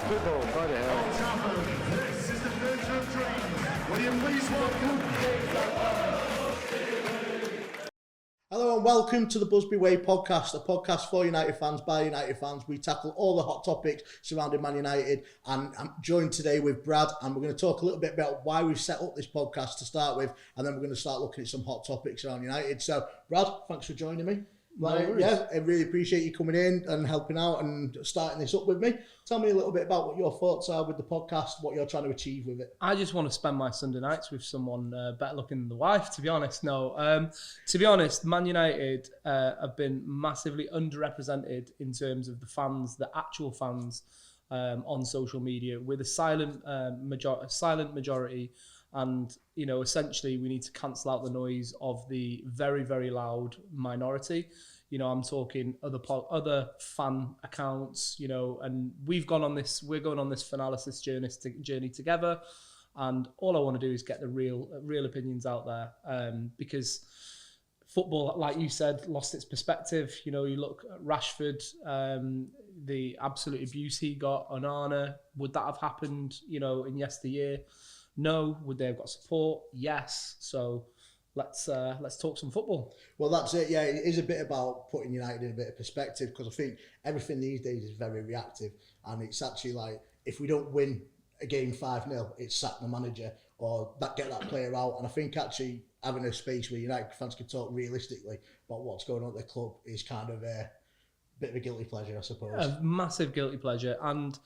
Football, by the hell. Old Trafford, this is the theatre of dreams. Will you please welcome... Hello and welcome to the Busby Way podcast, a podcast for United fans, by United fans. We tackle all the hot topics surrounding Man United, and I'm joined today with Brad, and we're going to talk a little bit about why we've set up this podcast to start with, and then we're going to start looking at some hot topics around United. So, Brad, thanks for joining me. Yeah, I really appreciate you coming in and helping out and starting this up with me. Tell me a little bit about what your thoughts are with the podcast, what you're trying to achieve with it. I just want to spend my Sunday nights with someone better looking than the wife, to be honest. No, to be honest, Man United have been massively underrepresented in terms of the fans, the actual fans on social media. We're the silent majority. And, you know, essentially we need to cancel out the noise of the very, very loud minority. You know, I'm talking other fan accounts, you know, and we're going on this Fanalysis journey together. And all I want to do is get the real opinions out there, because football, like you said, lost its perspective. You know, you look at Rashford, the absolute abuse he got, Onana. Would that have happened, you know, in yesteryear? No. Would they have got support? Yes. So let's talk some football. Well, that's it. Yeah, it is a bit about putting United in a bit of perspective, because I think everything these days is very reactive, and it's actually like, if we don't win a game 5-0, it's sack the manager or get that player out. And I think actually having a space where United fans can talk realistically about what's going on at the club is kind of a bit of a guilty pleasure, I suppose. A massive guilty pleasure, and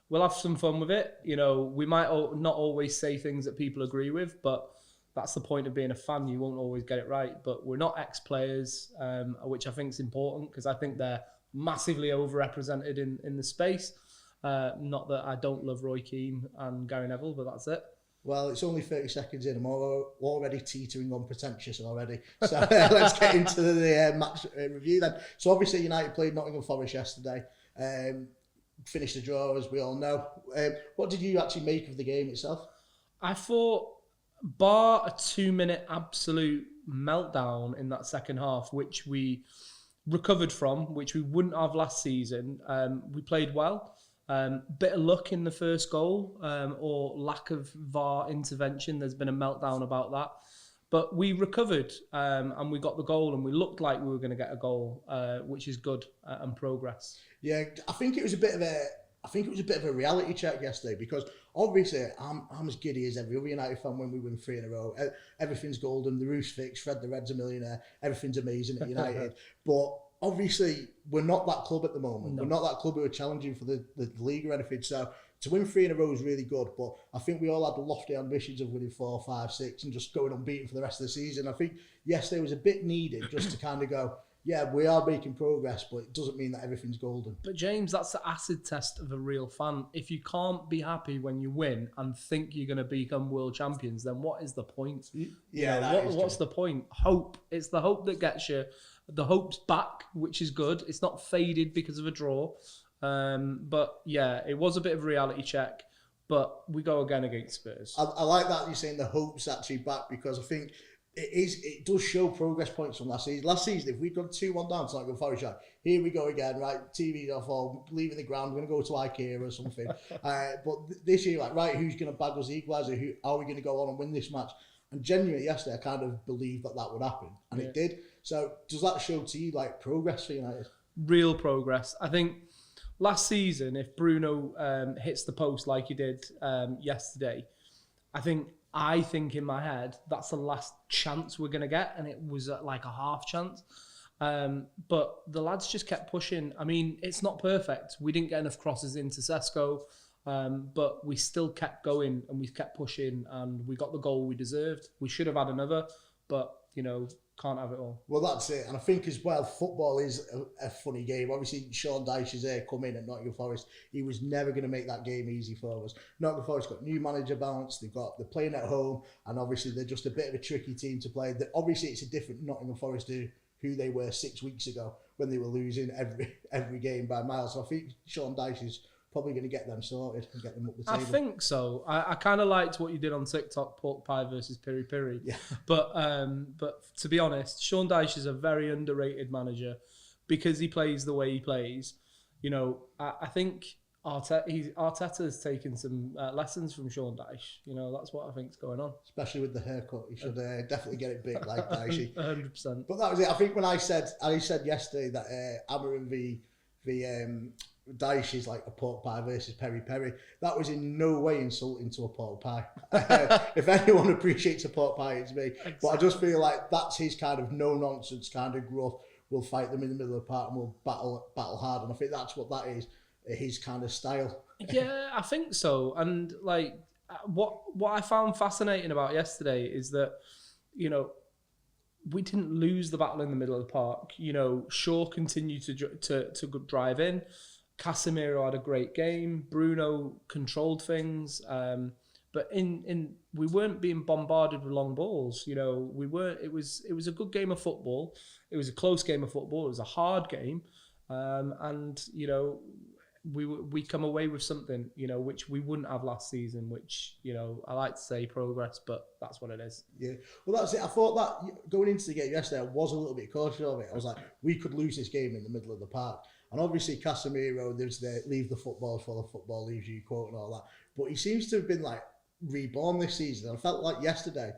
we'll have some fun with it. You know, we might not always say things that people agree with, but that's the point of being a fan. You won't always get it right. But we're not ex-players, which I think is important, because I think they're massively overrepresented in the space. Not that I don't love Roy Keane and Gary Neville, but that's it. Well, it's only 30 seconds in. I'm already teetering on pretentious already. So let's get into the match review then. So obviously United played Nottingham Forest yesterday. Finished the draw, as we all know. What did you actually make of the game itself? I thought, bar a 2-minute absolute meltdown in that second half, which we recovered from, which we wouldn't have last season, we played well. Bit of luck in the first goal, or lack of VAR intervention. There's been a meltdown about that. But we recovered, and we got the goal, and we looked like we were going to get a goal, which is good and progress. Yeah, I think it was a bit of a reality check yesterday, because obviously I'm as giddy as every other United fan when we win 3 in a row. Everything's golden, the roof's fixed, Fred the Red's a millionaire, everything's amazing at United. But obviously we're not that club at the moment. No. We're not that club who are challenging for the league or anything. So to win 3 in a row is really good, but I think we all had the lofty ambitions of winning 4, 5, 6 and just going unbeaten for the rest of the season. I think yesterday was a bit needed just to kind of go, yeah, we are making progress, but it doesn't mean that everything's golden. But James, that's the acid test of a real fan. If you can't be happy when you win and think you're going to become world champions, then what is the point? Yeah, what's the point? Hope. It's the hope that gets you. The hope's back, which is good. It's not faded because of a draw. But yeah, it was a bit of a reality check, but we go again against Spurs. I like that you're saying the hope's actually back, because I think it does show progress points from last season. Last season, if we'd gone 2-1 down to Nottingham Forest, right, here we go again, right, TV's off, or leaving the ground, we're going to go to IKEA or something. But this year, like, right, who's going to bag us the equaliser? Who are we going to go on and win this match? And genuinely, yesterday, I kind of believed that would happen, and it did. So does that show to you, like, progress for United? Real progress. I think last season, if Bruno hits the post like he did yesterday, I think in my head, that's the last chance we're going to get. And it was like a half chance. But the lads just kept pushing. I mean, it's not perfect. We didn't get enough crosses into Sesko, but we still kept going and we kept pushing, and we got the goal we deserved. We should have had another, but, you know, can't have it all. Well, that's it. And I think as well, football is a funny game. Obviously, Sean Dyche is there, come in at Nottingham Forest. He was never going to make that game easy for us. Nottingham Forest got new manager bounce. They're playing at home, and obviously they're just a bit of a tricky team to play. Obviously, it's a different Nottingham Forest to who they were 6 weeks ago when they were losing every game by miles. So I think Sean Dyche is probably going to get them sorted and get them up the table. I think so. I kind of liked what you did on TikTok, pork pie versus piri piri. Yeah. But to be honest, Sean Dyche is a very underrated manager because he plays the way he plays. You know, I think Arteta's taken some lessons from Sean Dyche. You know, that's what I think's going on. Especially with the haircut, he should definitely get it big like Dyche. 100%. But that was it. I think when I said yesterday that Amorim v Dyche is like a pork pie versus peri peri, that was in no way insulting to a pork pie. If anyone appreciates a pork pie, it's me. Exactly. But I just feel like that's his kind of no nonsense kind of gruff. We'll fight them in the middle of the park and we'll battle hard, and I think that's what that is. His kind of style. Yeah, I think so. And like what I found fascinating about yesterday is that, you know, we didn't lose the battle in the middle of the park. You know, Shaw continued to drive in. Casemiro had a great game. Bruno controlled things. But in we weren't being bombarded with long balls. You know, we weren't. It was a good game of football. It was a close game of football. It was a hard game. And you know, we come away with something, you know, which we wouldn't have last season, which, you know, I like to say progress, but that's what it is. Yeah. Well, that's it. I thought that going into the game yesterday, I was a little bit cautious of it. I was like, we could lose this game in the middle of the park. And obviously Casemiro, there's the leave the football for the football leaves you quote and all that. But he seems to have been like reborn this season. And I felt like yesterday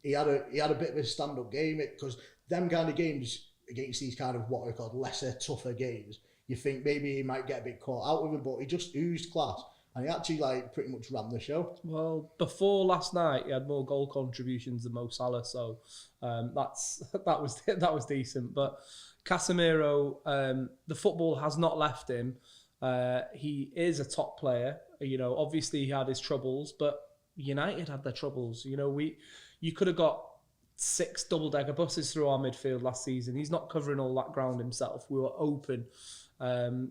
he had a bit of a stand-up game, because them kind of games against these kind of what are called lesser, tougher games, you think maybe he might get a bit caught out with him, but he just oozed class. And he actually like pretty much ran the show. Well, before last night, he had more goal contributions than Mo Salah, so that was decent. But Casemiro, the football has not left him. He is a top player. You know, obviously he had his troubles, but United had their troubles. You know, you could have got 6 double-decker buses through our midfield last season. He's not covering all that ground himself. We were open.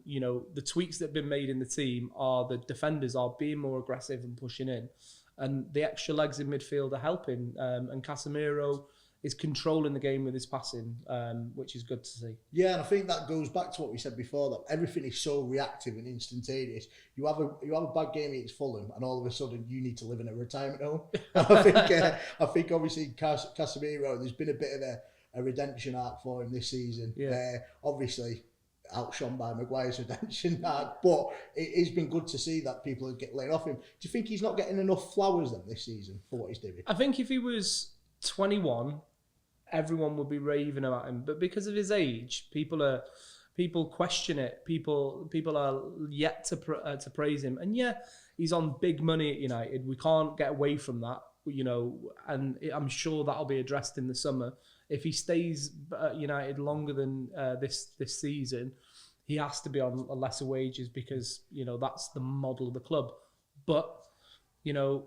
You know, the tweaks that have been made in the team are the defenders are being more aggressive and pushing in, and the extra legs in midfield are helping. And Casemiro is controlling the game with his passing, which is good to see. Yeah, and I think that goes back to what we said before, that everything is so reactive and instantaneous. You have a bad game against Fulham, and all of a sudden you need to live in a retirement home. I think obviously Casemiro, there's been a bit of a redemption arc for him this season. Yeah. Obviously outshone by Maguire's redemption arc, but it's been good to see that people are laying off him. Do you think he's not getting enough flowers then this season for what he's doing? I think if he was 21, everyone would be raving about him, but because of his age, people question it. People are yet to praise him. And yeah, he's on big money at United. We can't get away from that, you know. And I'm sure that'll be addressed in the summer. If he stays at United longer than this season, he has to be on lesser wages, because, you know, that's the model of the club. But, you know,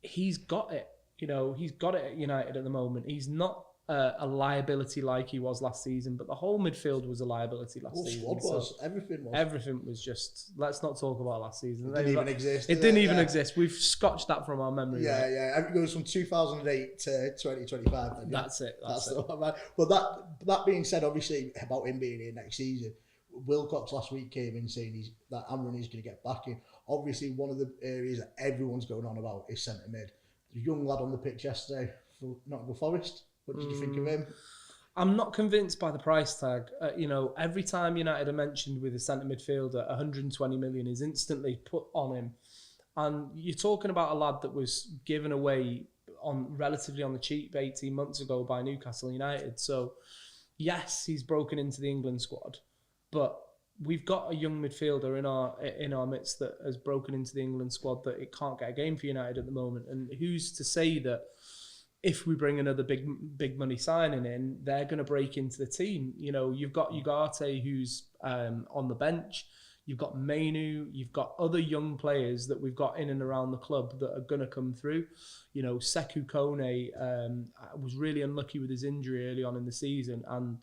he's got it. You know, he's got it at United at the moment. He's not a liability like he was last season, but the whole midfield was a liability last season. Squad was. Everything was. Everything was just, let's not talk about last season. It didn't even exist. It didn't even exist. We've scotched that from our memory. Yeah, right? Yeah. It goes from 2008 to 2025. Then, That's it. That's it. But that being said, obviously, about him being here next season, Wilcox last week came in saying that Amron is going to get back in. Obviously, one of the areas that everyone's going on about is centre mid. The young lad on the pitch yesterday for Nottingham Forest. What did you think of him? I'm not convinced by the price tag. You know, every time United are mentioned with a centre midfielder, 120 million is instantly put on him. And you're talking about a lad that was given away relatively on the cheap 18 months ago by Newcastle United. So, yes, he's broken into the England squad, but we've got a young midfielder in our midst that has broken into the England squad that it can't get a game for United at the moment. And who's to say that if we bring another big money signing in, they're going to break into the team? You know, you've got Ugarte, who's on the bench. You've got Mainu. You've got other young players that we've got in and around the club that are going to come through. You know, Sekou Kone was really unlucky with his injury early on in the season, and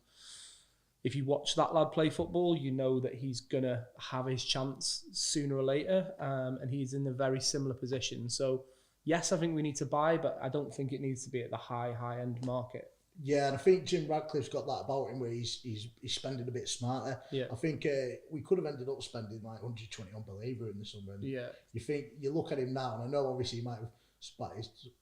if you watch that lad play football, you know that he's going to have his chance sooner or later, and he's in a very similar position. So, yes, I think we need to buy, but I don't think it needs to be at the high-end market. Yeah, and I think Jim Radcliffe's got that about him where he's spending a bit smarter. Yeah. I think we could have ended up spending like 120 on Believer in the summer. And yeah. You look at him now, and I know obviously he might have spat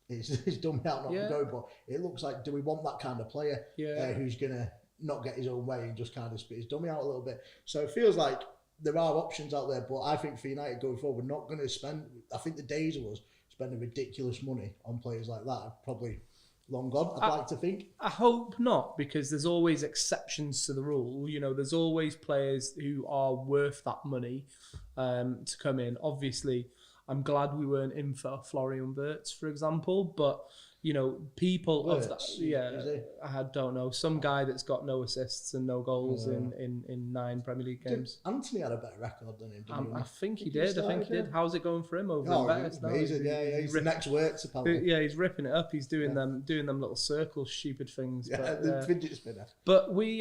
his dumb out not to go, but it looks like, do we want that kind of player who's going to not get his own way and just kind of spit his dummy out a little bit? So it feels like there are options out there, but I think for United going forward, we're not going to spend. I think the days of us spending ridiculous money on players like that are probably long gone. I'd like to think. I hope not, because there's always exceptions to the rule. You know, there's always players who are worth that money to come in. Obviously, I'm glad we weren't in for Florian Wirtz, for example, but you know, people of that, I don't know, some guy that's got no assists and no goals in 9 Premier League games. Anthony had a better record than him, didn't he? I think he did. How's it going for him over in Betis now? Amazing, he's the next Wirtz apparently. Yeah, he's ripping it up. He's doing them little circle stupid things. Yeah, the fidget spinner. But we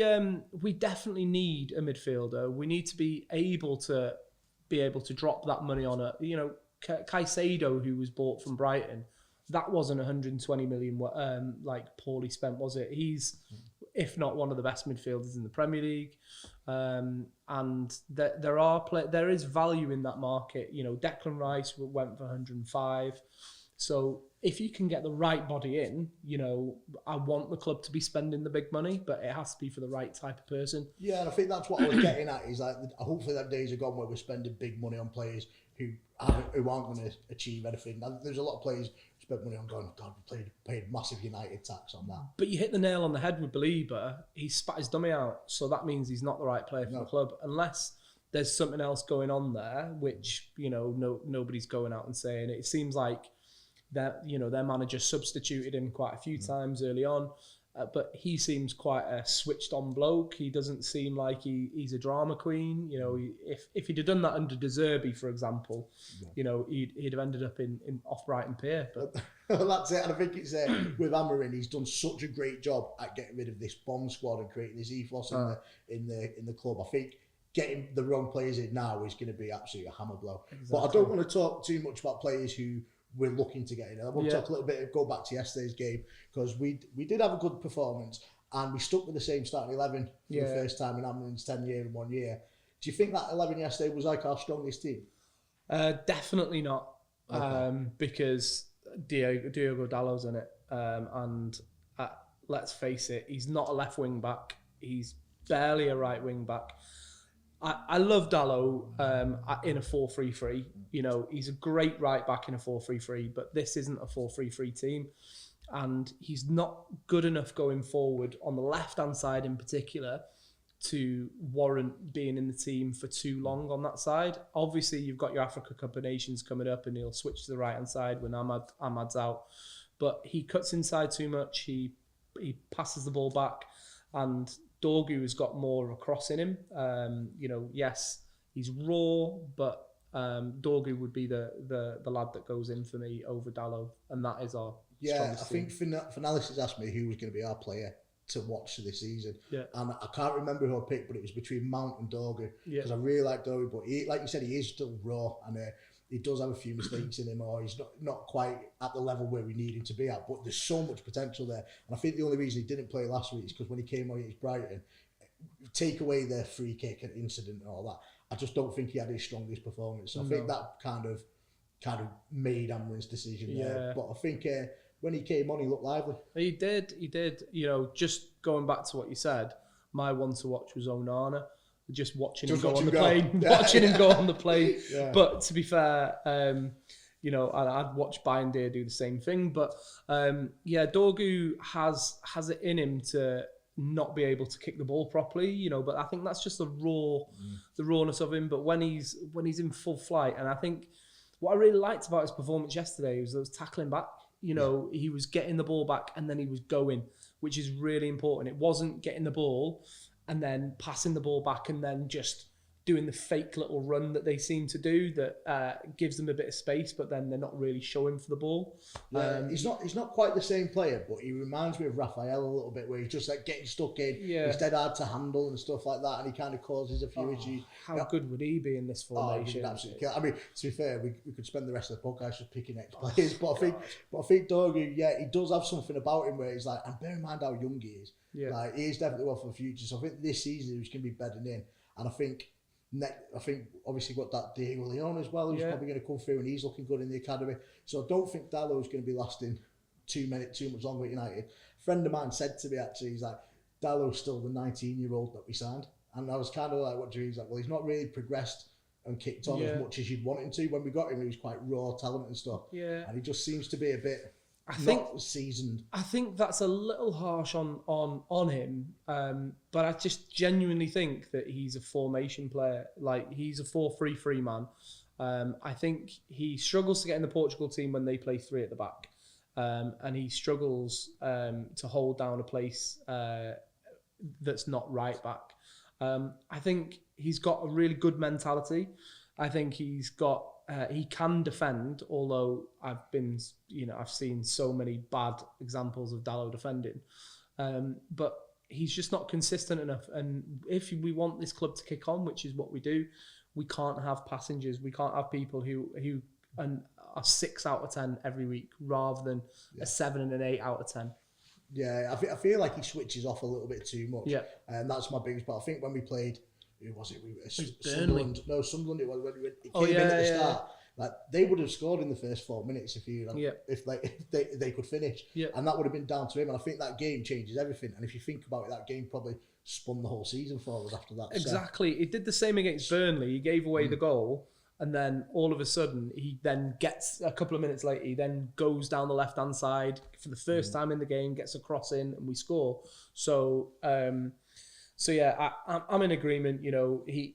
definitely need a midfielder. We need to be able to drop that money on it. You know, Caicedo, who was bought from Brighton, that wasn't 120 million poorly spent, was it? He's, if not one of the best midfielders in the Premier League, and there is value in that market. You know, Declan Rice went for 105. So if you can get the right body in, you know, I want the club to be spending the big money, but it has to be for the right type of person. Yeah, and I think that's what I was getting at, is like, hopefully that days are gone where we're spending big money on players who aren't going to achieve anything. And there's a lot of players who spent money on going, God, we paid massive United tax on that. But you hit the nail on the head with Belieber. He spat his dummy out, so that means he's not the right player for the club, unless there's something else going on there, which, you know, nobody's going out and saying. It seems like that, you know, their manager substituted him quite a few times early on, but he seems quite a switched on bloke. He doesn't seem like he's a drama queen. You know, if he'd have done that under De Zerbi, for example, you know, he'd have ended up in off Brighton Pier. But that's it. And I think it's with Amorim, he's done such a great job at getting rid of this bomb squad and creating this ethos in the club. I think getting the wrong players in now is going to be absolutely a hammer blow. Exactly. But I don't want to talk too much about players who we're looking to get in. I want to talk a little bit, go back to yesterday's game, because we did have a good performance and we stuck with the same starting 11 for the first time in Amorim's 10 year in 1 year. Do you think that 11 yesterday was like our strongest team? Definitely not, because Diogo Dalot's in it, and let's face it, he's not a left wing back. He's barely a right wing back. I love Dalot in a 4-3-3. You know, he's a great right back in a 4-3-3, but this isn't a 4-3-3 team. And he's not good enough going forward on the left-hand side in particular to warrant being in the team for too long on that side. Obviously, you've got your Africa Cup of Nations coming up and he'll switch to the right-hand side when Ahmad's out. But he cuts inside too much. He passes the ball back, and Dorgu has got more of a cross in him. You know, yes, he's raw, but Dorgu would be the lad that goes in for me over Dalot, and that is our strongest team. Think Fanalysis asked me who was going to be our player to watch this season, and I can't remember who I picked, but it was between Mount and Dorgu, because I really like Dorgu, but he, like you said, he is still raw, and he does have a few mistakes in him, or he's not quite at the level where we need him to be at, but there's so much potential there. And I think the only reason he didn't play last week is because when he came on against Brighton, take away the free kick and incident and all that, I just don't think he had his strongest performance. So I think that kind of made Amorim's decision there. But I think when he came on, he looked lively. He did. You know, just going back to what you said, my one to watch was Onana. Just watching him go on the plane, him go on the plane. But to be fair, you know, I'd watch Bayindir do the same thing. But Dorgu has it in him to not be able to kick the ball properly, you know. But I think that's just the rawness of him. But when he's in full flight, and I think what I really liked about his performance yesterday was those tackling back. You know, he was getting the ball back and then he was going, which is really important. It wasn't getting the ball and then passing the ball back and then just doing the fake little run that they seem to do that gives them a bit of space, but then they're not really showing for the ball. He's not quite the same player, but he reminds me of Raphael a little bit, where he's just like getting stuck in. He's dead hard to handle and stuff like that, and he kind of causes a few issues. How good would he be in this formation? Absolutely. I mean, to be fair, we could spend the rest of the podcast just picking ex-players, but I think Dorgu, he does have something about him where he's like, and bear in mind how young he is. Like, he is definitely one for the future. So I think this season he's going to be bedding in, and I think obviously got that Diego Leon as well, who's probably going to come through, and he's looking good in the academy. So I don't think Dalot's going to be lasting too much longer at United. A friend of mine said to me, actually, he's like, Dalot's still the 19-year-old that we signed, And I was kind of like, what do you mean? He's like, well, he's not really progressed and kicked on as much as you'd want him to. When we got him, he was quite raw talent and stuff. Yeah. And he just seems to be a bit not seasoned. I think that's a little harsh on him, but I just genuinely think that he's a formation player. Like, he's a 4-3-3 man. I think he struggles to get in the Portugal team when they play 3 at the back. And he struggles to hold down a place that's not right back. I think he's got a really good mentality. I think he's got he can defend, although I've seen so many bad examples of Dalot defending. But he's just not consistent enough. And if we want this club to kick on, which is what we do, we can't have passengers. We can't have people who are 6 out of 10 every week rather than a 7 and an 8 out of 10. Yeah, I feel like he switches off a little bit too much. Yeah. And that's my biggest part. I think when we played, who was it? Burnley. Sunderland. It was when it came in at the start. Like, they would have scored in the first 4 minutes if they could finish. Yeah. And that would have been down to him. And I think that game changes everything. And if you think about it, that game probably spun the whole season for us after that. Exactly. It did the same against Burnley. He gave away the goal. And then all of a sudden, he then gets, a couple of minutes later, he then goes down the left-hand side for the first time in the game, gets a cross in, and we score. So yeah, I'm in agreement. You know, he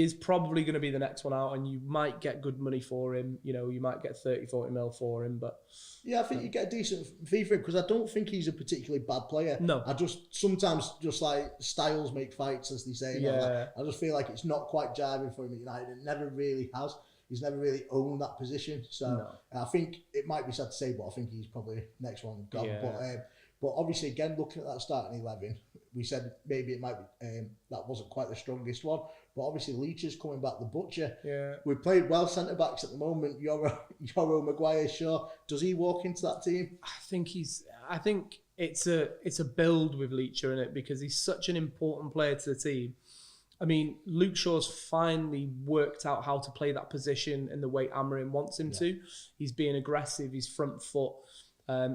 is probably going to be the next one out, and you might get good money for him. You know, you might get 30-40 mil for him, but yeah, I think you get a decent fee for him because I don't think he's a particularly bad player. No, I just sometimes just like styles make fights, as they say. Yeah, I just feel like it's not quite jiving for him at United. It never really has. He's never really owned that position. So I think it might be sad to say, but I think he's probably next one gone. Yeah. But obviously, again, looking at that starting 11, we said maybe it might be that wasn't quite the strongest one. But obviously, Leach is coming back. The Butcher. Yeah. We played well centre backs at the moment. Yoro, Maguire, Shaw. Does he walk into that team? I think it's a build with Leach in it because he's such an important player to the team. I mean, Luke Shaw's finally worked out how to play that position in the way Amorim wants him to. He's being aggressive. He's front foot.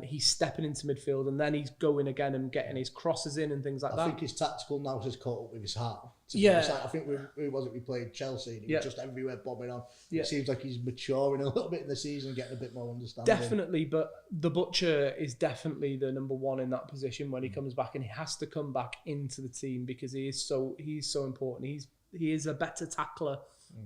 He's stepping into midfield and then he's going again and getting his crosses in and things like that. I think his tactical now has caught up with his heart. I think we played Chelsea and he was just everywhere bobbing on. Yeah. It seems like he's maturing a little bit in the season, getting a bit more understanding. Definitely, but the Butcher is definitely the number one in that position when he comes back, and he has to come back into the team because he's so important. He is a better tackler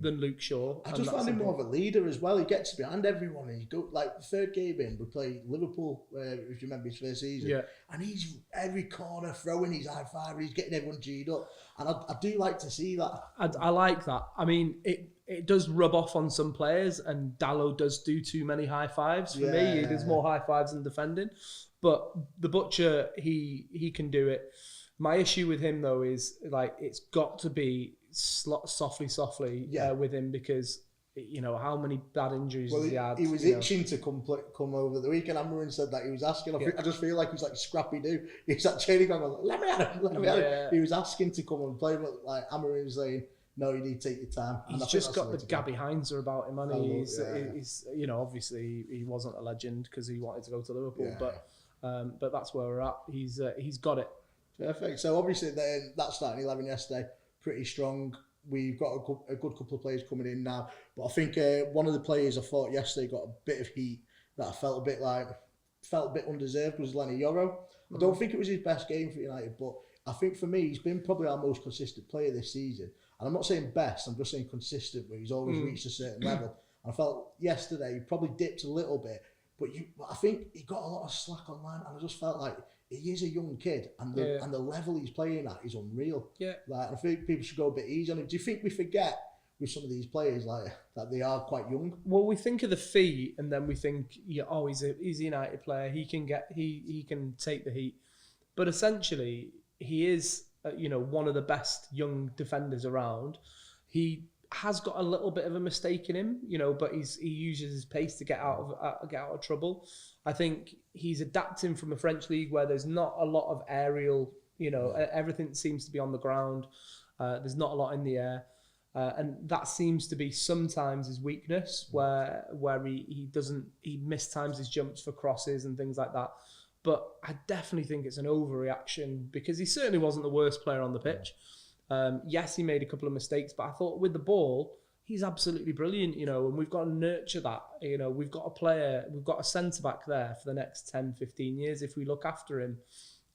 than Luke Shaw. I just find him more of a leader as well. He gets behind everyone. And he go like the third game in, we play Liverpool, if you remember his first season. And he's every corner throwing his high five, and he's getting everyone G'd up. And I do like to see that. I like that. I mean, it does rub off on some players, and Dalot does do too many high fives for me. He does more high fives than defending. But the Butcher, he can do it. My issue with him though is like it's got to be softly with him because you know how many bad injuries has he had. He was itching to come over the weekend. Amorim said that he was asking. I just feel like he's like Scrappy Doo. He's like training on. Let me at him. He was asking to come and play, but like Amorim's saying, no, you need to take your time. He's just got the Gabby Heinzer about him, and he's you know obviously he wasn't a legend because he wanted to go to Liverpool, but that's where we're at. He's got it. Perfect. So obviously then that starting 11 yesterday, pretty strong. We've got a good couple of players coming in now. But I think one of the players I thought yesterday got a bit of heat that I felt a bit undeserved was Lenny Yoro. I don't think it was his best game for United, but I think for me he's been probably our most consistent player this season. And I'm not saying best, I'm just saying consistent, where he's always reached a certain level. And I felt yesterday he probably dipped a little bit, but I think he got a lot of slack online, and I just felt like he is a young kid, and the level he's playing at is unreal. Yeah, like I think people should go a bit easy on him. Do you think we forget with some of these players like that they are quite young? Well, we think of the fee, and then we think, he's a United player. He can take the heat, but essentially he is one of the best young defenders around. He has got a little bit of a mistake in him, but he uses his pace to get out of trouble. I think he's adapting from a French league where there's not a lot of aerial, everything seems to be on the ground. There's not a lot in the air. And that seems to be sometimes his weakness where he mistimes his jumps for crosses and things like that. But I definitely think it's an overreaction because he certainly wasn't the worst player on the pitch. Yes, he made a couple of mistakes, but I thought with the ball, he's absolutely brilliant, and we've got to nurture that. We've got a centre-back there for the next 10, 15 years if we look after him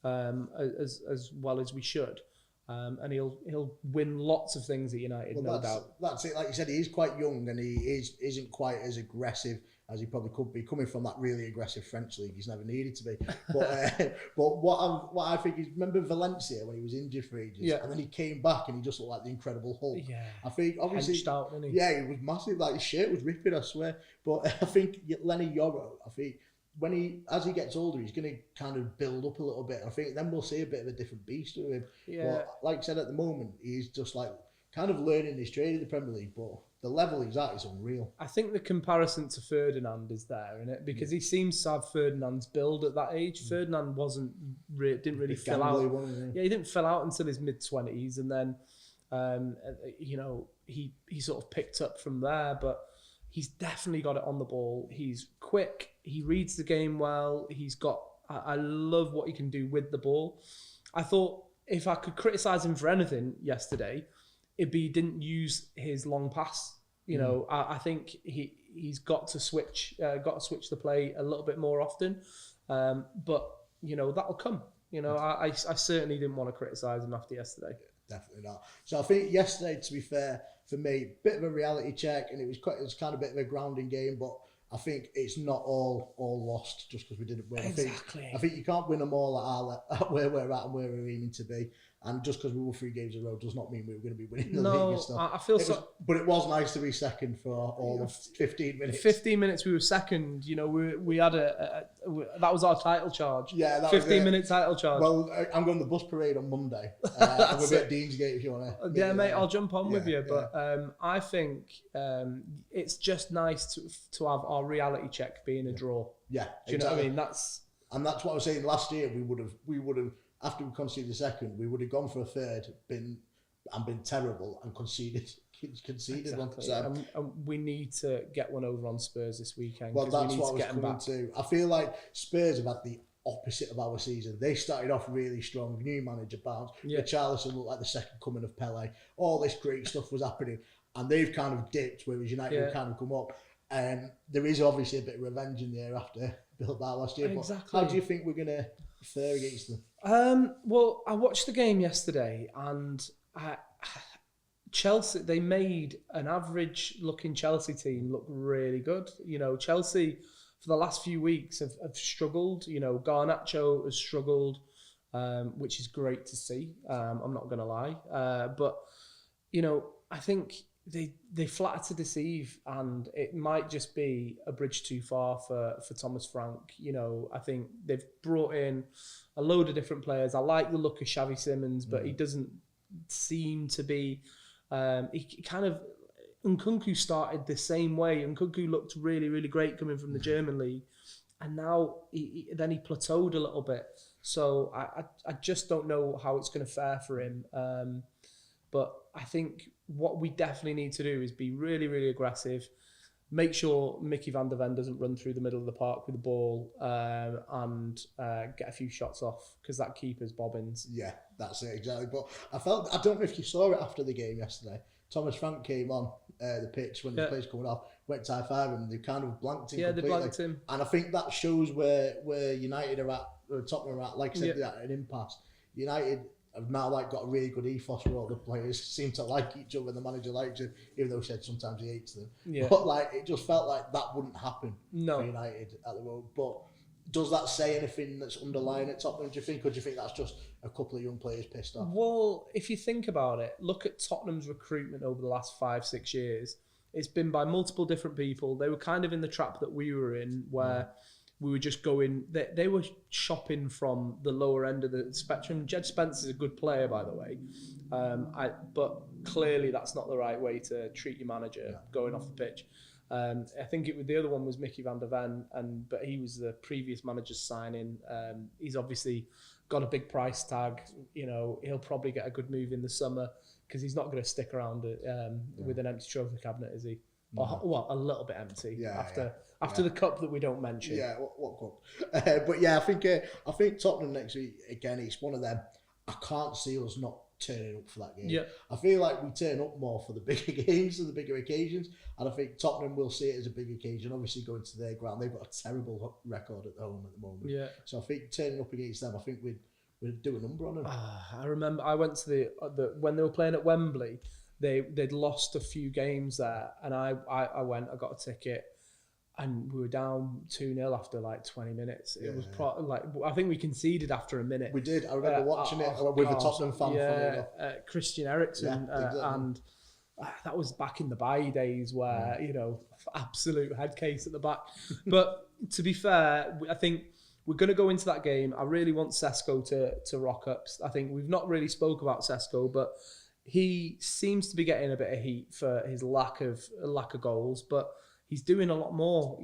as well as we should. And he'll win lots of things at United, no doubt. That's it. Like you said, he is quite young and he isn't quite as aggressive as he probably could be. Coming from that really aggressive French league, he's never needed to be. But what I think is, remember Valencia when he was injured for ages, and then he came back and he just looked like the Incredible Hulk. Yeah, I think obviously, out, didn't he? Yeah, he was massive. Like his shirt was ripping, I swear. But I think Lenny Yoro, as he gets older, he's going to kind of build up a little bit. I think then we'll see a bit of a different beast to him. Yeah. But like I said, at the moment, he's just like kind of learning his trade in the Premier League. But the level he's at is unreal. I think the comparison to Ferdinand is there, isn't it? Because he seems to have Ferdinand's build at that age. Ferdinand didn't really fill out. He didn't fill out until his mid-20s, and then he sort of picked up from there. But he's definitely got it on the ball. He's quick. He reads the game well. I love what he can do with the ball. I thought if I could criticise him for anything yesterday, it'd be he didn't use his long pass. I think he's got to switch the play a little bit more often. But that'll come. I certainly didn't want to criticise him after yesterday. Definitely not. So I think yesterday, to be fair, for me, bit of a reality check, and it was kind of a bit of a grounding game, but I think it's not all lost just because we didn't win. Exactly. I think you can't win them all at where we're at and where we're aiming to be. And just because we won 3 games in a row does not mean we were going to be winning the league and stuff. I feel so. But it was nice to be second for all of 15 minutes. 15 minutes we were second. We had that was our title charge. Yeah, that 15-minute title charge. Well, I'm going to the bus parade on Monday. We're at Deansgate if you want to. Yeah, mate, I'll jump on with you. But I think it's just nice to have our reality check being a draw. Yeah, do you know what I mean? That's what I was saying. Last year we would have. After we conceded the second, we would have gone for a third, been terrible, and conceded exactly. one. So, and we need to get one over on Spurs this weekend. Well, that's we need what to I was get coming to. I feel like Spurs have had the opposite of our season. They started off really strong, new manager bounce. Richarlison looked like the second coming of Pele. All this great stuff was happening, and they've kind of dipped, whereas United have kind of come up. And there is obviously a bit of revenge in the air after Bilbao last year. Exactly. But how do you think we're going to fare against them? Well, I watched the game yesterday, and Chelsea, they made an average-looking Chelsea team look really good. Chelsea, for the last few weeks, have struggled. Garnacho has struggled, which is great to see. I'm not going to lie. But, I think they flatter to deceive, and it might just be a bridge too far for Thomas Frank. I think they've brought in a load of different players. I like the look of Xavi Simons, but he doesn't seem to be. He kind of Nkunku started the same way. Nkunku looked really, really great coming from the German league, and now he plateaued a little bit. So I just don't know how it's going to fare for him. But I think what we definitely need to do is be really, really aggressive. Make sure Mickey van der Ven doesn't run through the middle of the park with the ball and get a few shots off, because that keeper's bobbins. Yeah, that's it, exactly. But I don't know if you saw it after the game yesterday. Thomas Frank came on the pitch when the play's coming off, went to high-five him, they kind of blanked him completely. They blanked him. And I think that shows where United are at, or Tottenham are at. Like I said, they're at an impasse. United have now got a really good ethos where all the players seem to like each other and the manager likes him, even though he said sometimes he hates them. Yeah. But it just felt like that wouldn't happen for United at the moment. But does that say anything that's underlying at Tottenham, do you think? Or do you think that's just a couple of young players pissed off? Well, if you think about it, look at Tottenham's recruitment over the last 5-6 years. It's been by multiple different people. They were kind of in the trap that we were in, where we were just going. They were shopping from the lower end of the spectrum. Jed Spencer's a good player, by the way, but clearly that's not the right way to treat your manager going off the pitch. I think the other one was Mickey van der Ven, but he was the previous manager's signing. He's obviously got a big price tag. He'll probably get a good move in the summer, because he's not going to stick around with an empty trophy cabinet, is he? No. Well, a little bit empty after the cup that we don't mention. Yeah, what cup? But yeah, I think Tottenham next week again. It's one of them. I can't see us not turning up for that game. Yeah. I feel like we turn up more for the bigger games and the bigger occasions, and I think Tottenham will see it as a big occasion. Obviously, going to their ground, they've got a terrible record at home at the moment. Yeah. So I think turning up against them, I think we'd do a number on them. I remember I went to the when they were playing at Wembley. They'd lost a few games there, and I went. I got a ticket. And we were down 2-0 after like 20 minutes. It was I think we conceded after a minute. We did. I remember watching it with a Tottenham fan. Yeah, Christian Eriksen, exactly. and that was back in the Bailly days where absolute head case at the back. But to be fair, I think we're going to go into that game. I really want Sesko to rock up. I think we've not really spoke about Sesko, but he seems to be getting a bit of heat for his lack of goals, but he's doing a lot more,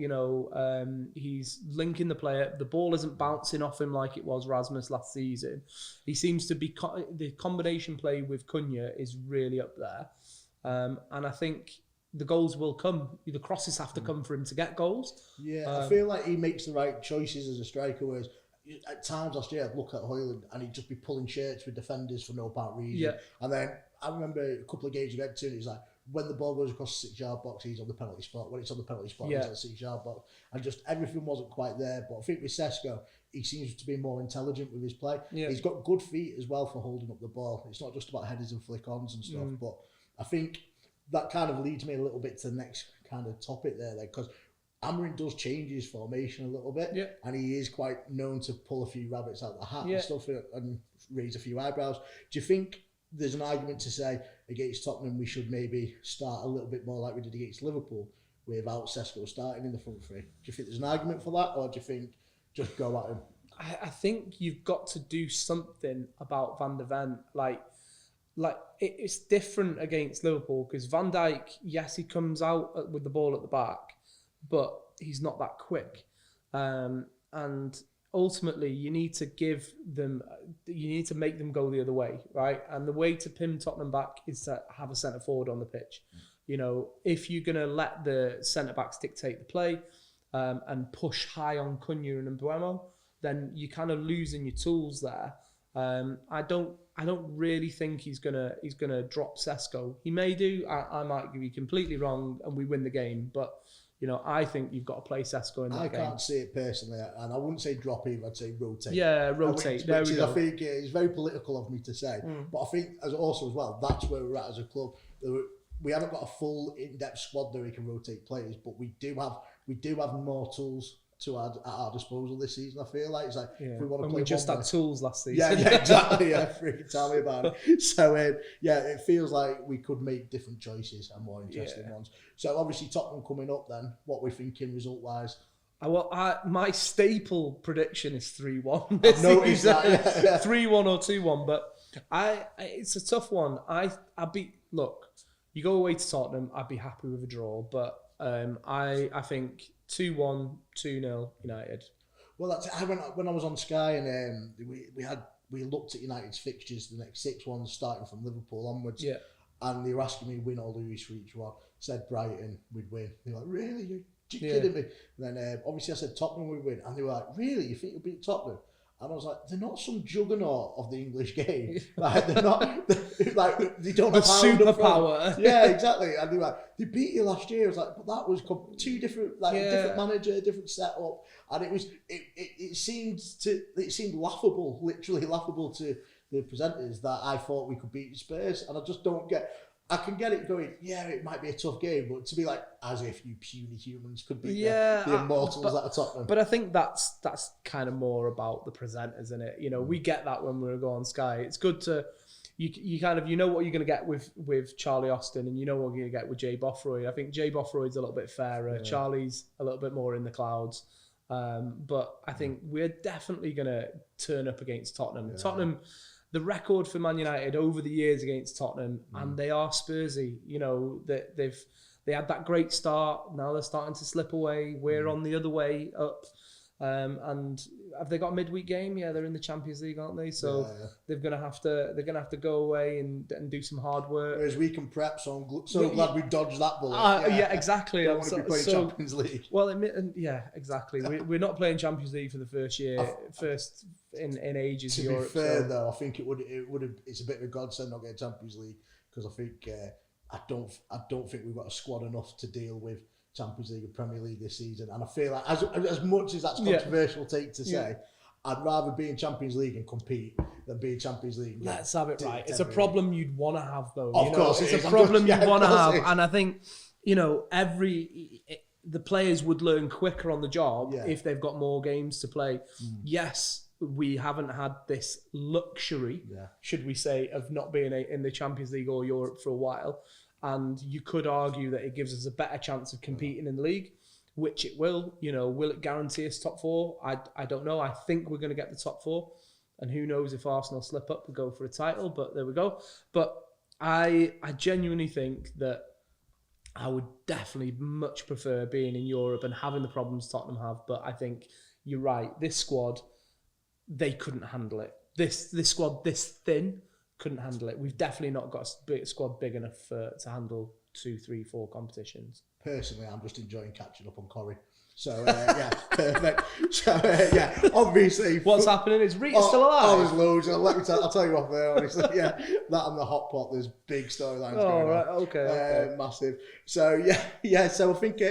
he's linking the player. The ball isn't bouncing off him like it was Rasmus last season. He seems to be, the combination play with Cunha is really up there. And I think the goals will come. The crosses have to come for him to get goals. Yeah, I feel like he makes the right choices as a striker, whereas at times last year I'd look at Højlund and he'd just be pulling shirts with defenders for no apparent reason. Yeah. And then I remember a couple of games of Everton, it's like, when the ball goes across the 6-yard box, he's on the penalty spot. When it's on the penalty spot, he's on the 6-yard box. And just everything wasn't quite there. But I think with Sesko, he seems to be more intelligent with his play. Yeah. He's got good feet as well for holding up the ball. It's not just about headers and flick-ons and stuff. But I think that kind of leads me a little bit to the next kind of topic there. Because Amorim does change his formation a little bit. Yeah. And he is quite known to pull a few rabbits out of the hat and stuff and raise a few eyebrows. Do you think there's an argument to say against Tottenham we should maybe start a little bit more like we did against Liverpool without Sesko starting in the front three? Do you think there's an argument for that, or do you think just go at him? I think you've got to do something about Van de Ven. Like it's different against Liverpool because Van Dijk, yes, he comes out with the ball at the back, but he's not that quick. And ultimately, you need to make them go the other way, right? And the way to pin Tottenham back is to have a centre forward on the pitch. If you're going to let the centre backs dictate the play and push high on Cunha and Mbeumo, then you're kind of losing your tools there. I don't really think he's gonna drop Sesko. He may do. I might be completely wrong, and we win the game, but. I think you've got to play Sesko in that game. I can't see it personally, and I wouldn't say drop him, I'd say rotate. Yeah, rotate. There we go. I think it's very political of me to say, but I think as well, that's where we're at as a club. We haven't got a full in-depth squad that we can rotate players, but we do have more tools to add at our disposal this season. I feel like it's like if we want to play. We just had tools last season. Yeah, exactly. Yeah, freaking tell me about it. So it feels like we could make different choices and more interesting ones. So obviously Tottenham coming up. Then what we're thinking result wise. My staple prediction is 3-1. I've noticed that. 3-1 or 2-1, but it's a tough one. Look, you go away to Tottenham, I'd be happy with a draw, but I think 2-1, 2-0 United. Well, that's when I was on Sky and we looked at United's fixtures, the next 6 ones starting from Liverpool onwards. Yeah. And they were asking me win or lose for each one. Said Brighton would win. They were like, really? You're kidding me? And then obviously I said Tottenham would win, and they were like, really? You think you'll beat Tottenham? And I was like, they're not some juggernaut of the English game. Like they don't have the superpower. Yeah, exactly. And they were like, they beat you last year. I was like, but that was two different, different manager, different setup, and it seemed laughable, literally laughable to the presenters that I thought we could beat Spurs, and I just don't get. I can get it going, it might be a tough game, but to be like, as if you puny humans could beat the immortals at Tottenham. But I think that's kind of more about the presenters, isn't it? We get that when we go on Sky. It's good to, you kind of, what you're going to get with Charlie Austin, and what you're going to get with Jay Bothroyd. I think Jay Bothroyd's a little bit fairer. Yeah. Charlie's a little bit more in the clouds. But I think we're definitely going to turn up against Tottenham. Yeah. Tottenham... The record for Man United over the years against Tottenham, and they are Spursy. They had that great start. Now they're starting to slip away. We're on the other way up. And have they got a midweek game? Yeah, they're in the Champions League, aren't they? So they're gonna have to go away and do some hard work. Whereas we can prep, so I'm so glad we dodged that bullet. Yeah, exactly. Don't want to be playing Champions League. Well, yeah, exactly. We're not playing Champions League for the first in ages. To Europe, be fair, though, I think it's a bit of a godsend not getting Champions League, because I think I don't think we've got a squad enough to deal with Champions League and Premier League this season. And I feel like as much as that's controversial take to say, I'd rather be in Champions League and compete than be in Champions League. Let's have it right. It's a problem you'd want to have, though. Of course, it's a problem you'd want to have, and I think the players would learn quicker on the job if they've got more games to play. Yes, we haven't had this luxury, should we say, of not being in the Champions League or Europe for a while. And you could argue that it gives us a better chance of competing in the league, which it will. Will it guarantee us top four? I don't know. I think we're going to get the top four. And who knows if Arsenal slip up and go for a title, but there we go. But I genuinely think that I would definitely much prefer being in Europe and having the problems Tottenham have. But I think you're right. This squad, they couldn't handle it. This squad, this thin, couldn't handle it. We've definitely not got a squad big enough to handle 2, 3, 4 competitions. Personally, I'm just enjoying catching up on Corrie. So, perfect. So, obviously... What's happening is Rita's still alive. There's loads. I'll tell you off there, honestly. Yeah, that and the hot pot, there's big storylines going right, on. Okay. Massive. So, so I think,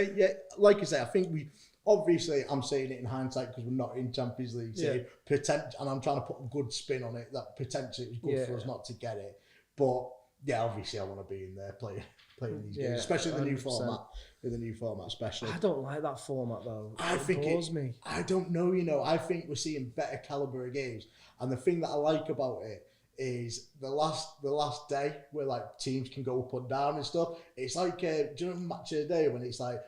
like I say, I think we... Obviously, I'm saying it in hindsight because we're not in Champions League. So and I'm trying to put a good spin on it, that potentially it was good for us not to get it. But, obviously I want to be in there playing these games, especially the new format. In the new format, especially. I don't like that format though. It bores me. I don't know. I think we're seeing better caliber of games, and the thing that I like about it is the last day where like teams can go up and down and stuff. It's like do you know Match of the Day when it's like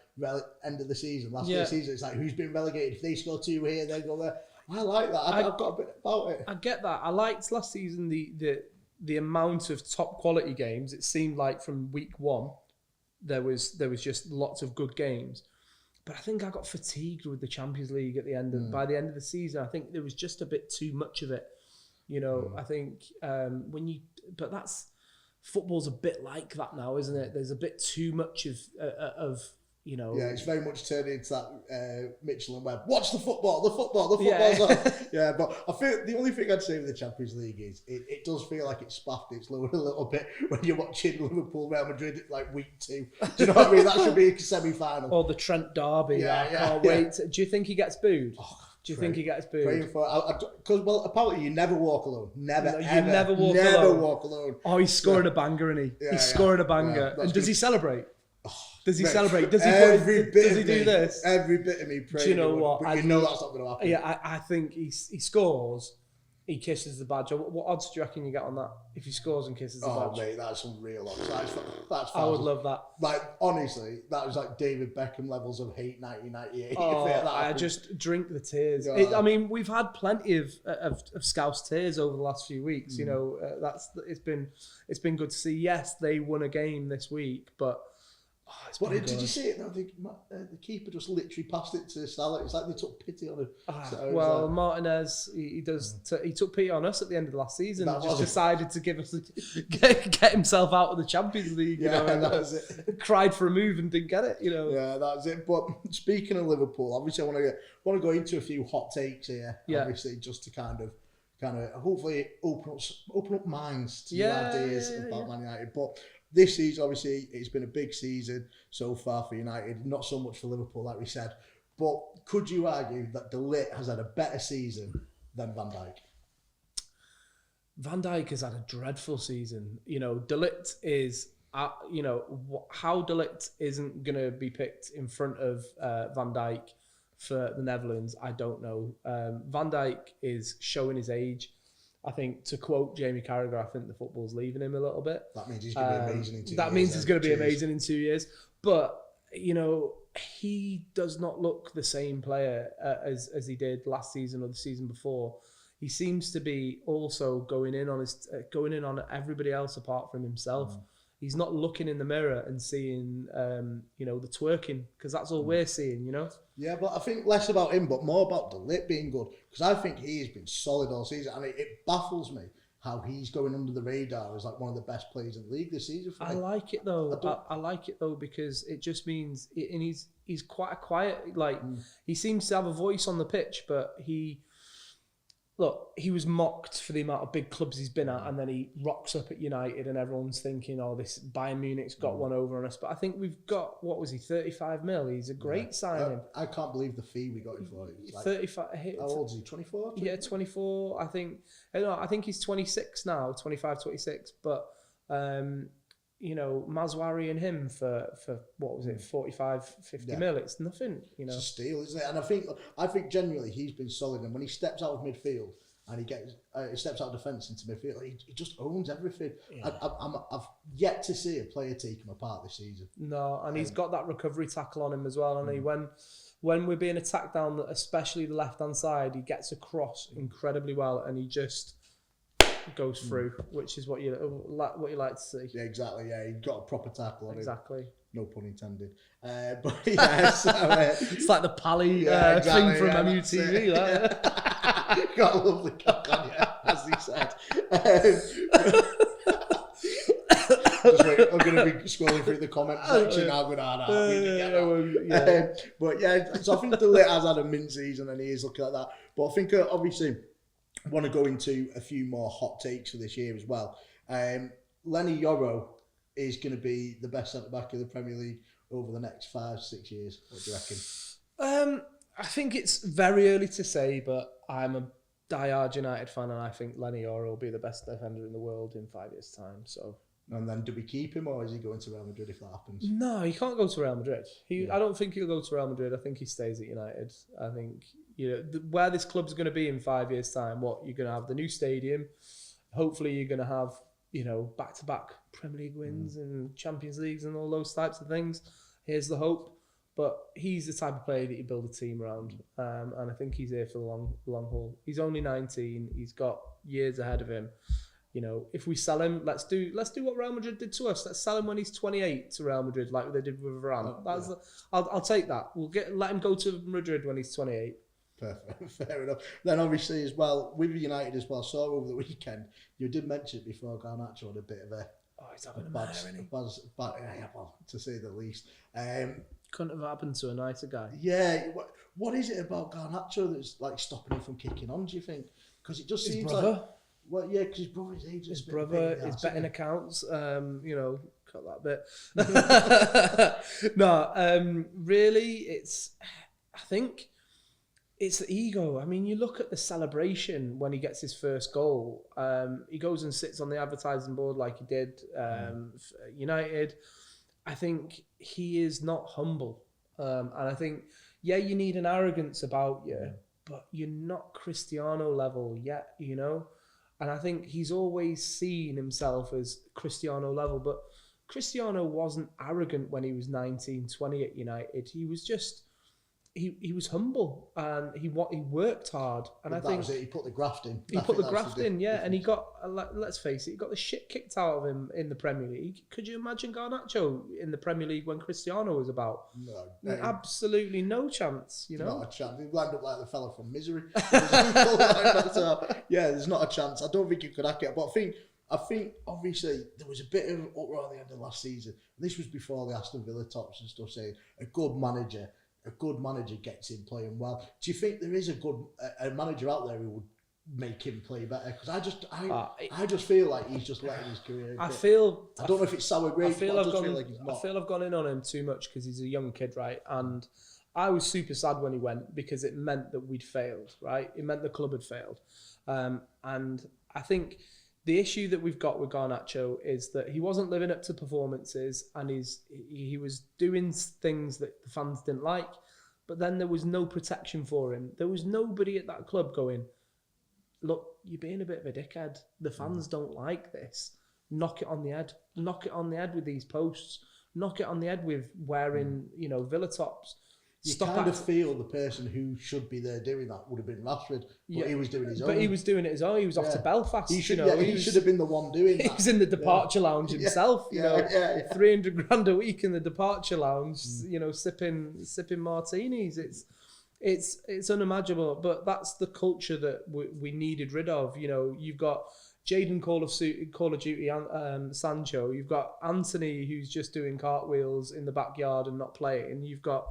end of the season, last day of the season? It's like who's been relegated. If they score 2 here, they go there. I like that. I've got a bit about it. I get that. I liked last season the amount of top quality games. It seemed like from week 1 there was just lots of good games. But I think I got fatigued with the Champions League at the end of by the end of the season. I think there was just a bit too much of it. I think but football's a bit like that now, isn't it? There's a bit too much of. Yeah, it's very much turned into that Mitchell and Webb. Watch the football. The football's on. Yeah, but I feel the only thing I'd say with the Champions League is it does feel like it's spaffed its load a little bit when you're watching Liverpool, Real Madrid like week 2. Do you know what I mean? That should be a semi-final. Or the Trent derby. I can't wait. Do you think he gets booed? Do you think he gets booed? Praying for because apparently you never walk alone. Never walk alone. Oh, he's scoring a banger, isn't he? He's scoring a banger. And does he celebrate? Does he celebrate? Does he do this? Every bit of me praying. Do you know what? But you know that's not going to happen. Yeah, I think he scores. He kisses the badge. What odds do you reckon you get on that? If he scores and kisses the badge? Oh, mate, that's some real odds. That's I would love that. Like, honestly, that was like David Beckham levels of hate 1998. Oh, I just drink the tears. I mean, we've had plenty of Scouse tears over the last few weeks. It's been good to see. Yes, they won a game this week, but did you see it? No, the keeper just literally passed it to Salah. It's like they took pity on him. Martinez, he took pity on us at the end of the last season. And just decided to get himself out of the Champions League. That was it. Cried for a move and didn't get it. Yeah, that's it. But speaking of Liverpool, obviously I want to go into a few hot takes here. Yeah. Obviously, just to kind of hopefully open up minds to new ideas about Man United. But this season, obviously, it's been a big season so far for United. Not so much for Liverpool, like we said. But could you argue that De Ligt has had a better season than Van Dijk? Van Dijk has had a dreadful season. De Ligt is, how De Ligt isn't going to be picked in front of Van Dijk for the Netherlands, I don't know. Van Dijk is showing his age. I think, to quote Jamie Carragher, I think the football's leaving him a little bit. That means he's going to be amazing in 2 years. That means he's going to be amazing in 2 years. But, he does not look the same player as he did last season or the season before. He seems to be also going in on everybody else apart from himself. he's not looking in the mirror and seeing, you know, the twerking, because that's all we're seeing, you know? Yeah, but I think less about him, but more about De Ligt being good, because I think he's been solid all season, and it baffles me how he's going under the radar as like one of the best players in the league this season. For I me. like it though. I like it though, because it just means, and he's quite a quiet, like he seems to have a voice on the pitch, but he was mocked for the amount of big clubs he's been at, and then he rocks up at United and everyone's thinking, oh, this Bayern Munich's got one over on us. But I think we've got, what was he, 35 mil? He's a great signing. I can't believe the fee we got him for. Like, 35. How old is he? 24? Yeah, 24. I think he's 26 now, 25, 26. But, you know, Mazwari and him for what was it, 45, 50 mil, it's nothing, you know. It's a steal, isn't it? And I think genuinely he's been solid, and when he steps out of midfield and he steps out of defence into midfield, he just owns everything. Yeah. I've yet to see a player take him apart this season. No, and he's got that recovery tackle on him as well, and he when we're being attacked down, especially the left-hand side, he gets across incredibly well, and he just goes through, which is what you like to see. Yeah, exactly. Yeah, he got a proper tackle on him. Exactly. No pun intended. But yeah, so, it's like the Pally thing from MUTV. Like. Got a lovely cock on you, as he said. Just wait, I'm going to be scrolling through the comment section now with that. But yeah, so I think De Ligt has had a mint season, and he is looking like that. But I think obviously I want to go into a few more hot takes for this year as well. Lenny Yoro is going to be the best centre-back of the Premier League over the next 5-6 years. What do you reckon? I think it's very early to say, but I'm a diehard United fan, and I think Lenny Yoro will be the best defender in the world in 5 years' time. So. And then do we keep him, or is he going to Real Madrid if that happens? No, he can't go to Real Madrid. I don't think he'll go to Real Madrid. I think he stays at United. I think, you know, where this club's going to be in 5 years' time, you're going to have the new stadium. Hopefully you're going to have, you know, back-to-back Premier League wins and Champions Leagues and all those types of things. Here's the hope. But he's the type of player that you build a team around. And I think he's here for the long haul. He's only 19. He's got years ahead of him. You know, if we sell him, let's do what Real Madrid did to us. Let's sell him when he's 28 to Real Madrid, like they did with Varane. I'll take that. Let him go to Madrid when he's 28. Perfect, fair enough. Then obviously as well with United as well. So over the weekend, you did mention it before. Garnacho had a bit of he's having a bad, to say the least. Couldn't have happened to a nicer guy. Yeah, what is it about Garnacho that's like stopping him from kicking on? Do you think? Because it just seems brother. like. Well, yeah, because his brother's age. His brother, his betting accounts, you know, cut that bit. No, really, I think it's the ego. I mean, you look at the celebration when he gets his first goal. He goes and sits on the advertising board like he did United. I think he is not humble. And I think, you need an arrogance about you, but you're not Cristiano level yet, you know? And I think he's always seen himself as Cristiano level, but Cristiano wasn't arrogant when he was 19, 20 at United. He was just, he was humble, and he worked hard. And I think he put the graft in. He put the graft in, and he got, let's face it, he got the shit kicked out of him in the Premier League. Could you imagine Garnacho in the Premier League when Cristiano was about? No. Absolutely no chance, you know? Not a chance. He landed up like the fella from Misery. There's not a chance. I don't think you could hack it. But I think obviously there was a bit of uproar at the end of last season. This was before the Aston Villa tops and stuff, saying a good manager gets him playing well. Do you think there is a manager out there who would make him play better? Because I just feel like he's just letting his career. I don't know if it's sour grapes. I feel I've gone in on him too much because he's a young kid, right? And I was super sad when he went because it meant that we'd failed, right? It meant the club had failed, and I think the issue that we've got with Garnacho is that he wasn't living up to performances, and he was doing things that the fans didn't like, but then there was no protection for him. There was nobody at that club going, look, you're being a bit of a dickhead. The fans don't like this. Knock it on the head. Knock it on the head with these posts. Knock it on the head with wearing, Villa tops. You feel the person who should be there doing that would have been Rashford, but he was doing his own. But he was doing it his own. He was off to Belfast. He should have been the one doing that. He was in the departure lounge himself. You know, 300 grand a week in the departure lounge. You know, sipping martinis. It's unimaginable. But that's the culture that we needed rid of. You know, you've got Jadon Call of Duty Sancho. You've got Anthony, who's just doing cartwheels in the backyard and not playing. You've got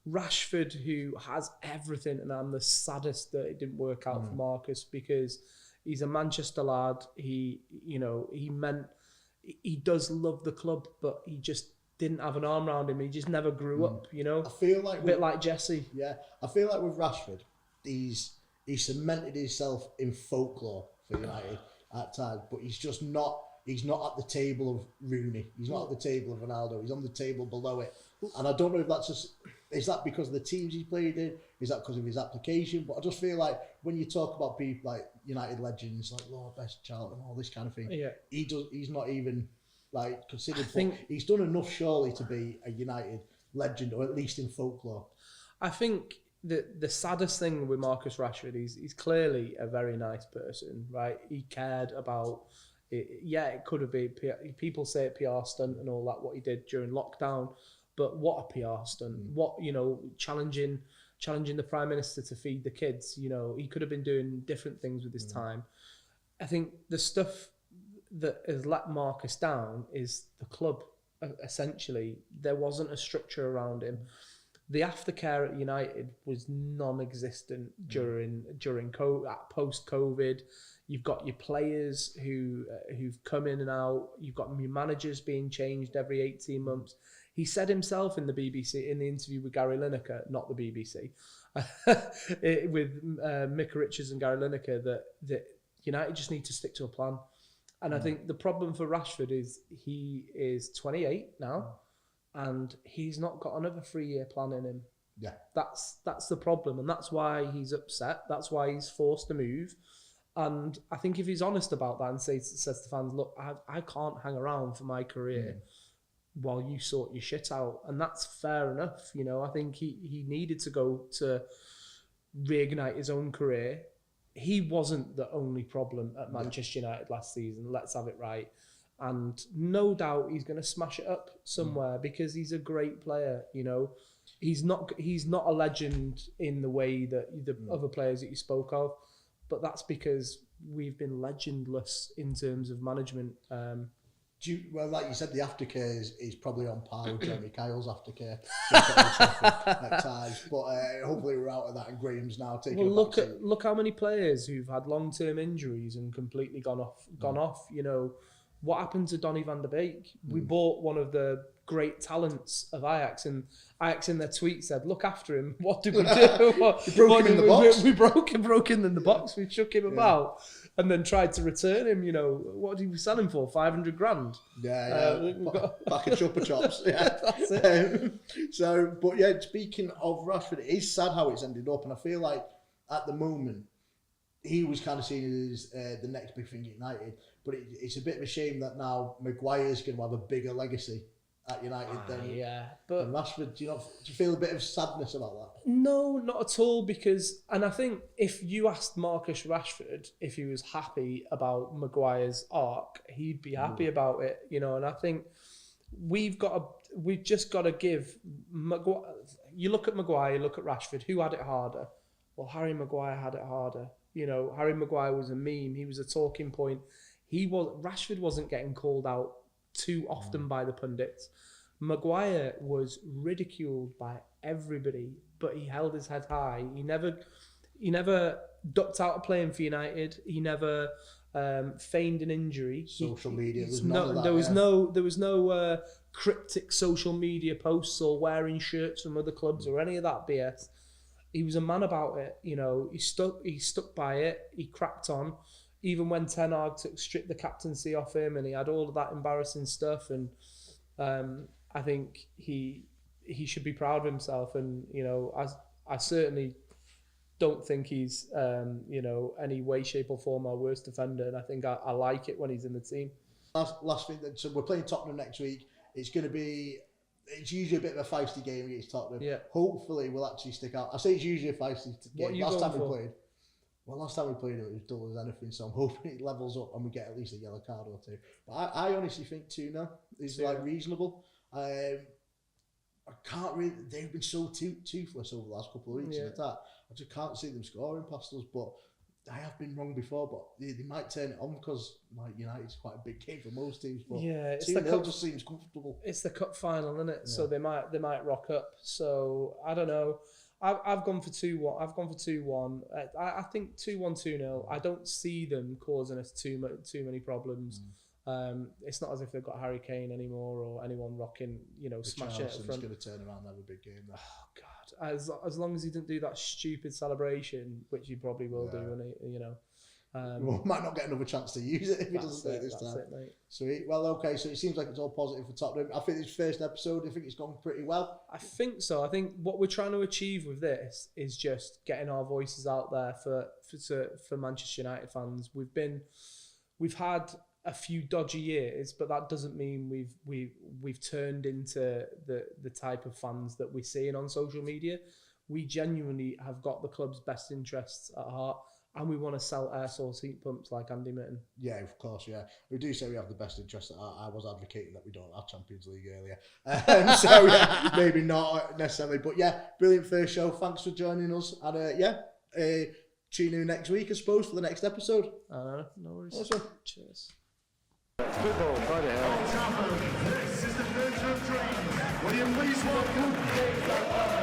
Rashford, who has everything, and I'm the saddest that it didn't work out for Marcus, because he's a Manchester lad. He does love the club, but he just didn't have an arm around him. He just never grew up, you know. I feel like a bit like Jesse. Yeah, I feel like with Rashford, he cemented himself in folklore for United at times, but he's just not. He's not at the table of Rooney. He's not at the table of Ronaldo. He's on the table below it. And I don't know if that's just... Is that because of the teams he's played in? Is that because of his application? But I just feel like when you talk about people like United legends, like Lord Best, Charlton, all this kind of thing, he's not even like considered. He's done enough surely to be a United legend, or at least in folklore. I think the saddest thing with Marcus Rashford is he's clearly a very nice person, right? He cared about... it could have been... People say a PR stunt and all that, what he did during lockdown. But what a PR stunt. What, you know, challenging the Prime Minister to feed the kids. You know, he could have been doing different things with his time. I think the stuff that has let Marcus down is the club, essentially. There wasn't a structure around him. The aftercare at United was non-existent during post-COVID. You've got your players who've come in and out. You've got your managers being changed every 18 months. He said himself in the BBC, in the interview with Gary Lineker, not the BBC, with Micah Richards and Gary Lineker, that United just need to stick to a plan. And I think the problem for Rashford is he is 28 now, and he's not got another 3-year plan in him. Yeah, that's the problem, and that's why he's upset. That's why he's forced to move. And I think if he's honest about that and says to fans, look, I can't hang around for my career while you sort your shit out. And that's fair enough. You know, I think he needed to go to reignite his own career. He wasn't the only problem at Manchester United last season. Let's have it right. And no doubt he's going to smash it up somewhere because he's a great player. You know, he's not a legend in the way that the other players that you spoke of, but that's because we've been legendless in terms of management. Well, like you said, the aftercare is probably on par with Jeremy Kyle's aftercare at times. But hopefully we're out of that, and Graham's now taking. Well, look how many players who've had long-term injuries and completely gone off. You know, what happened to Donny van der Beek? We bought one of the great talents of Ajax, and Ajax in their tweet said, "Look after him." What did we do? We broke him in the box. We broke him in the box. We shook him about. And then tried to return him. You know, what did we sell him for? 500 grand. Yeah. Back of Chuppa Chops. Yeah, that's it. Speaking of Rashford, it is sad how it's ended up, and I feel like at the moment he was kind of seen as the next big thing at United. But it's a bit of a shame that now Maguire's going to have a bigger legacy at United than Rashford. Do you feel a bit of sadness about that? No, not at all. And I think if you asked Marcus Rashford if he was happy about Maguire's arc, he'd be happy about it. You know, and I think we've just got to give Maguire. You look at Maguire, you look at Rashford. Who had it harder? Well, Harry Maguire had it harder. You know, Harry Maguire was a meme. He was a talking point. Rashford wasn't getting called out too often by the pundits. Maguire was ridiculed by everybody, but he held his head high. He never ducked out of playing for United. He never feigned an injury. Social media. There was no cryptic social media posts or wearing shirts from other clubs or any of that BS. He was a man about it. You know, he stuck by it. He cracked on. Even when Ten Hag stripped the captaincy off him, and he had all of that embarrassing stuff, and I think he should be proud of himself. And you know, I certainly don't think he's any way, shape, or form our worst defender. And I think I like it when he's in the team. Last thing, so we're playing Tottenham next week. It's going to be it's usually a bit of a feisty game against Tottenham. Yeah. Hopefully we'll actually stick out. I say it's usually a feisty game. Last time we played it was dull as anything, so I'm hoping it levels up and we get at least a yellow card or two. But I honestly think 2-0 is like reasonable. I can't really. They've been so toothless over the last couple of weeks in attack. I just can't see them scoring past us. But I have been wrong before. But they might turn it on because like United's quite a big game for most teams. But 2-0 just seems comfortable. It's the cup final, isn't it? Yeah. So they might rock up. So I don't know. I've gone for 2-1. I've gone for 2-1. I think 2-1, 2-0. I don't see them causing us too many problems. It's not as if they've got Harry Kane anymore or anyone rocking, smashing it up front. Going to turn around and have a big game there. Oh God! As long as he didn't do that stupid celebration, which he probably will do, when he, well, might not get another chance to use it if he doesn't do it this time. That's it, mate. Sweet. Well, okay, so it seems like it's all positive for Tottenham. I think this first episode, I think it's gone pretty well. I think so. I think what we're trying to achieve with this is just getting our voices out there for Manchester United fans. We've had a few dodgy years, but that doesn't mean we've turned into the type of fans that we're seeing on social media. We genuinely have got the club's best interests at heart. And we want to sell air source heat pumps like Andy Mitten. Yeah, of course, yeah. We do say we have the best interest. I was advocating that we don't have Champions League earlier. So, yeah, maybe not necessarily. But, yeah, brilliant first show. Thanks for joining us. And, tune in next week, I suppose, for the next episode. No worries. Awesome. Cheers. Football, by the hell. This is the Nurture of Dreams. Will you please welcome